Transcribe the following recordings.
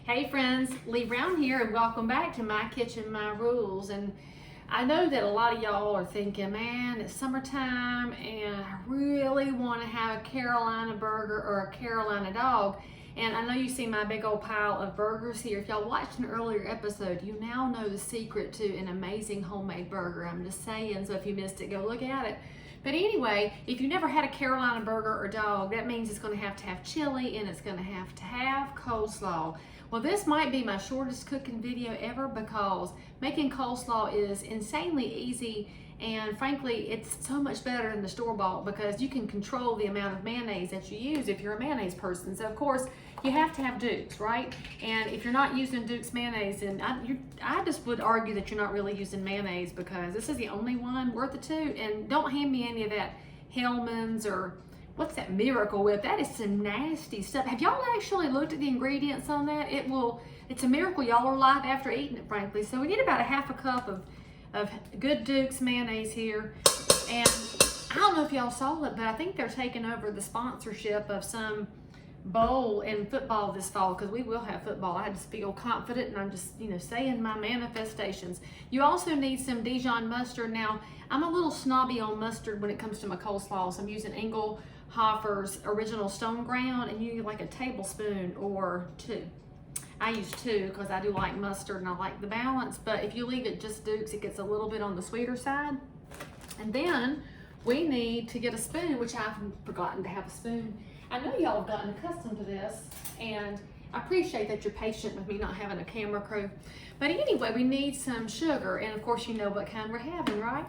Hey friends, Lee Brown here and welcome back to My Kitchen, My Rules. And I know that a lot of y'all are thinking, man, it's summertime and I really want to have a Carolina burger or a Carolina dog. And I know you see my big old pile of burgers here. If y'all watched an earlier episode, you now know the secret to an amazing homemade burger. I'm just saying, so if you missed it, go look at it. But anyway, if you never had a Carolina burger or dog, that means it's going to have chili and it's going to have coleslaw. Well, this might be my shortest cooking video ever because making coleslaw is insanely easy, and frankly, it's so much better than the store-bought because you can control the amount of mayonnaise that you use if you're a mayonnaise person. So of course, you have to have Duke's, right? And if you're not using Duke's mayonnaise, then I just would argue that you're not really using mayonnaise because this is the only one worth the toot. And don't hand me any of that Hellmann's or what's that Miracle Whip? That is some nasty stuff. Have y'all actually looked at the ingredients on that? It's a miracle y'all are alive after eating it, frankly. So we need about a half a cup of good Duke's mayonnaise here. And I don't know if y'all saw it, but I think they're taking over the sponsorship of some bowl in football this fall because we will have football. I just feel confident and I'm just, saying my manifestations. You also need some Dijon mustard. Now, I'm a little snobby on mustard when it comes to my coleslaw, so I'm using Inglehoffer's original stone ground, and you need like a tablespoon or two. I use two because I do like mustard and I like the balance, but if you leave it just Duke's, it gets a little bit on the sweeter side. And then we need to get a spoon, which I've forgotten to have a spoon. I know y'all have gotten accustomed to this, and I appreciate that you're patient with me not having a camera crew. But anyway, we need some sugar, and of course you know what kind we're having, right?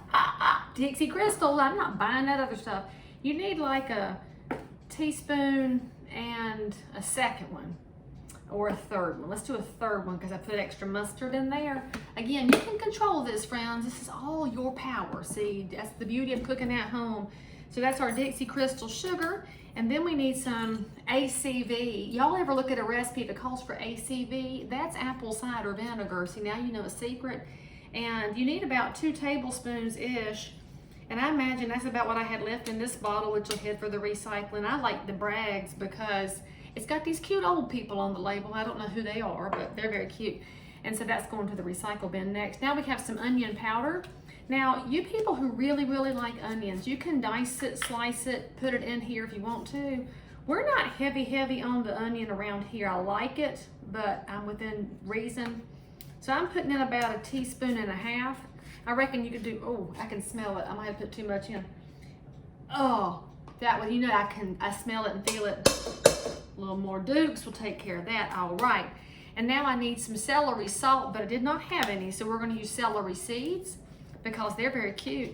Dixie Crystals. I'm not buying that other stuff. You need like a teaspoon and a second one, or a third one. Let's do a third one because I put extra mustard in there. Again, you can control this, friends. This is all your power. See, that's the beauty of cooking at home. So that's our Dixie Crystal sugar. And then we need some ACV. Y'all ever look at a recipe that calls for ACV? That's apple cider vinegar. See, now you know a secret. And you need about 2 tablespoons-ish. And I imagine that's about what I had left in this bottle, which will head for the recycling. I like the Bragg's because it's got these cute old people on the label. I don't know who they are, but they're very cute. And so that's going to the recycle bin next. Now we have some onion powder. Now, you people who really, really like onions, you can dice it, slice it, put it in here if you want to. We're not heavy on the onion around here. I like it, but I'm within reason. So I'm putting in about 1.5 teaspoons. I reckon you could do, oh, I can smell it. I might have put too much in. Oh, that one, I smell it and feel it. A little more Duke's will take care of that. All right. And now I need some celery salt, but I did not have any, so we're going to use celery seeds because they're very cute,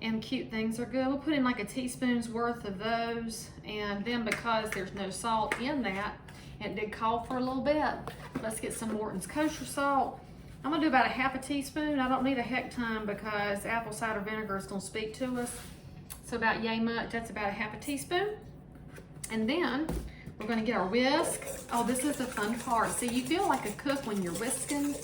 and cute things are good. We'll put in like 1 teaspoon's worth of those, and then because there's no salt in that, it did call for a little bit. Let's get some Morton's kosher salt. I'm gonna do about 1/2 teaspoon. I don't need a heck ton because apple cider vinegar is gonna speak to us. So about yay much, that's about 1/2 teaspoon. And then we're gonna get our whisk. Oh, this is the fun part. See, you feel like a cook when you're whisking.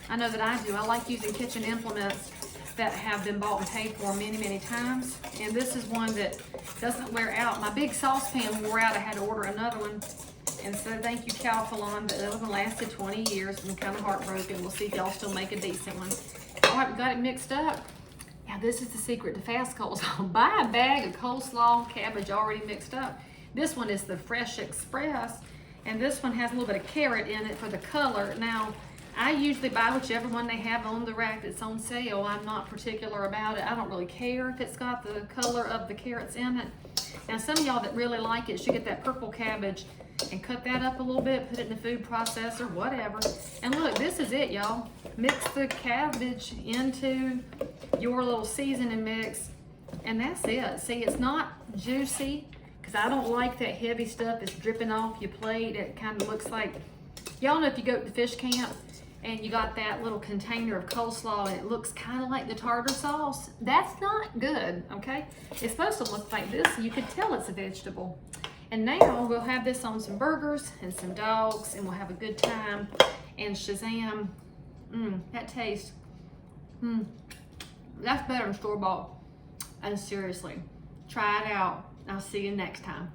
I know that I do. I like using kitchen implements that have been bought and paid for many times. And this is one that doesn't wear out. My big saucepan wore out. I had to order another one. And so thank you, 𝘽𝙀𝘼𝙾, but that one lasted 20 years. I'm kind of heartbroken. We'll see if y'all still make a decent one. All right, we got it mixed up. Now this is the secret to fast coleslaw. Buy a bag of coleslaw, cabbage already mixed up. This one is the Fresh Express, and this one has a little bit of carrot in it for the color. Now, I usually buy whichever one they have on the rack that's on sale. I'm not particular about it. I don't really care if it's got the color of the carrots in it. Now, some of y'all that really like it should get that purple cabbage and cut that up a little bit, put it in the food processor, whatever. And look, this is it, y'all. Mix the cabbage into your little seasoning mix, and that's it. See, it's not juicy, because I don't like that heavy stuff that's dripping off your plate. It kind of looks like, y'all know if you go to the fish camp and you got that little container of coleslaw and it looks kind of like the tartar sauce, that's not good, okay? It's supposed to look like this, so you can tell it's a vegetable. And now we'll have this on some burgers and some dogs, and we'll have a good time. And Shazam, that tastes, that's better than store-bought. And seriously, try it out. I'll see you next time.